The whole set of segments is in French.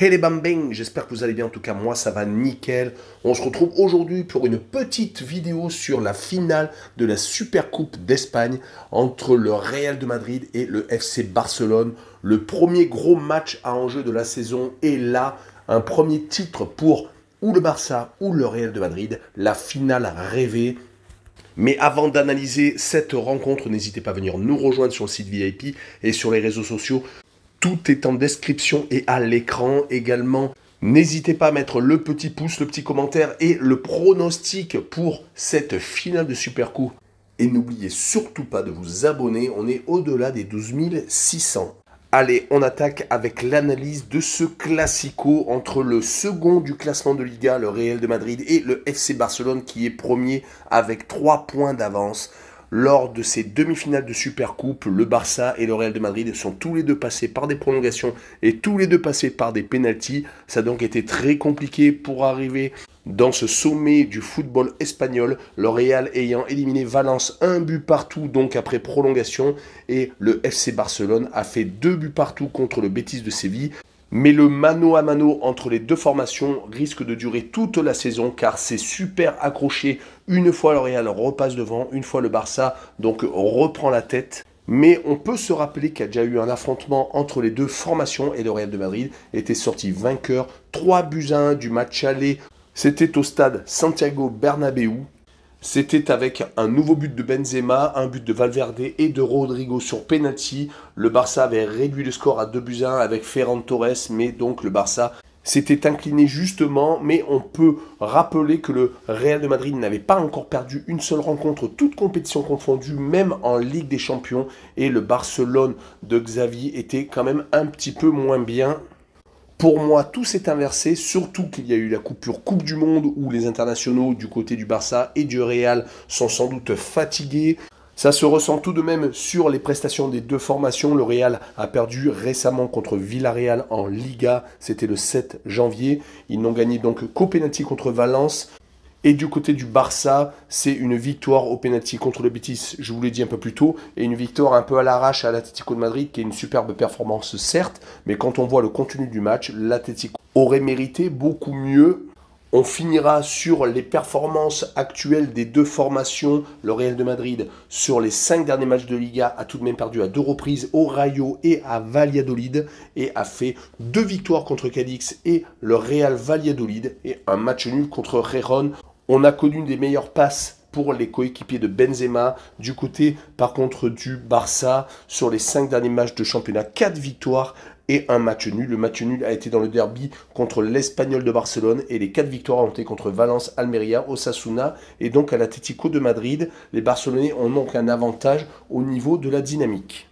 Hey les bambins, j'espère que vous allez bien, en tout cas moi ça va nickel. On se retrouve aujourd'hui pour une petite vidéo sur la finale de la Supercoupe d'Espagne entre le Real de Madrid et le FC Barcelone. Le premier gros match à enjeu de la saison est là, un premier titre pour ou le Barça ou le Real de Madrid, la finale rêvée. Mais avant d'analyser cette rencontre, n'hésitez pas à venir nous rejoindre sur le site VIP et sur les réseaux sociaux. Tout est en description et à l'écran également. N'hésitez pas à mettre le petit pouce, le petit commentaire et le pronostic pour cette finale de Supercoupe. Et n'oubliez surtout pas de vous abonner, on est au-delà des 12 600. Allez, on attaque avec l'analyse de ce classico entre le second du classement de Liga, le Real de Madrid, et le FC Barcelone qui est premier avec 3 points d'avance. Lors de ces demi-finales de Supercoupe, le Barça et le Real de Madrid sont tous les deux passés par des prolongations et tous les deux passés par des pénaltys. Ça a donc été très compliqué pour arriver dans ce sommet du football espagnol, le Real ayant éliminé Valence 1 but partout donc après prolongation, et le FC Barcelone a fait 2 buts partout contre le Betis de Séville. Mais le mano à mano entre les deux formations risque de durer toute la saison car c'est super accroché. Une fois le Real repasse devant, une fois le Barça donc reprend la tête. Mais on peut se rappeler qu'il y a déjà eu un affrontement entre les deux formations et le Real de Madrid était sorti vainqueur 3-1 du match aller. C'était au stade Santiago Bernabéu. C'était avec un nouveau but de Benzema, un but de Valverde et de Rodrigo sur penalty. Le Barça avait réduit le score à 2-1 avec Ferran Torres, mais donc le Barça s'était incliné justement. Mais on peut rappeler que le Real de Madrid n'avait pas encore perdu une seule rencontre, toute compétition confondue, même en Ligue des Champions. Et le Barcelone de Xavi était quand même un petit peu moins bien. Pour moi, tout s'est inversé, surtout qu'il y a eu la coupure Coupe du Monde où les internationaux du côté du Barça et du Real sont sans doute fatigués. Ça se ressent tout de même sur les prestations des deux formations. Le Real a perdu récemment contre Villarreal en Liga, c'était le 7 janvier. Ils n'ont gagné donc qu'au pénalty contre Valence. Et du côté du Barça, c'est une victoire au pénalty contre le Betis, je vous l'ai dit un peu plus tôt, et une victoire un peu à l'arrache à l'Atlético de Madrid, qui est une superbe performance certes, mais quand on voit le contenu du match, l'Atlético aurait mérité beaucoup mieux. On finira sur les performances actuelles des deux formations. Le Real de Madrid, sur les 5 derniers matchs de Liga, a tout de même perdu à 2 reprises au Rayo et à Valladolid et a fait 2 victoires contre Cadix et le Real Valladolid et un match nul contre Gijón. On a connu des meilleures passes pour les coéquipiers de Benzema. Du côté, par contre, du Barça, sur les 5 derniers matchs de championnat, 4 victoires et un match nul. Le match nul a été dans le derby contre l'Espagnol de Barcelone et les 4 victoires ont été contre Valence, Almeria, Osasuna et donc à l'Atlético de Madrid. Les Barcelonais ont donc un avantage au niveau de la dynamique.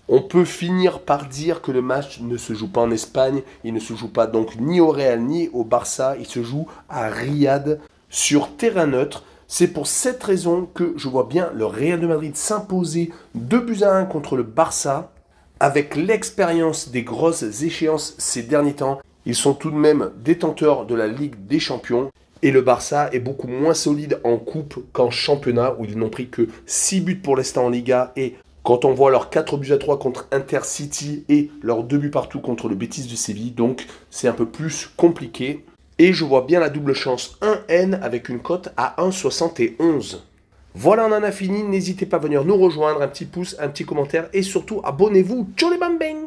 On peut finir par dire que le match ne se joue pas en Espagne, il ne se joue pas donc ni au Real ni au Barça, il se joue à Riyad sur terrain neutre. C'est pour cette raison que je vois bien le Real de Madrid s'imposer 2-1 contre le Barça. Avec l'expérience des grosses échéances ces derniers temps, ils sont tout de même détenteurs de la Ligue des Champions. Et le Barça est beaucoup moins solide en coupe qu'en championnat, où ils n'ont pris que 6 buts pour l'instant en Liga. Et quand on voit leurs 4-3 contre Intercity et leurs 2 buts partout contre le Betis de Séville, donc c'est un peu plus compliqué. Et je vois bien la double chance 1N avec une cote à 1,71. Voilà, on en a fini. N'hésitez pas à venir nous rejoindre. Un petit pouce, un petit commentaire et surtout abonnez-vous. Ciao les bambins!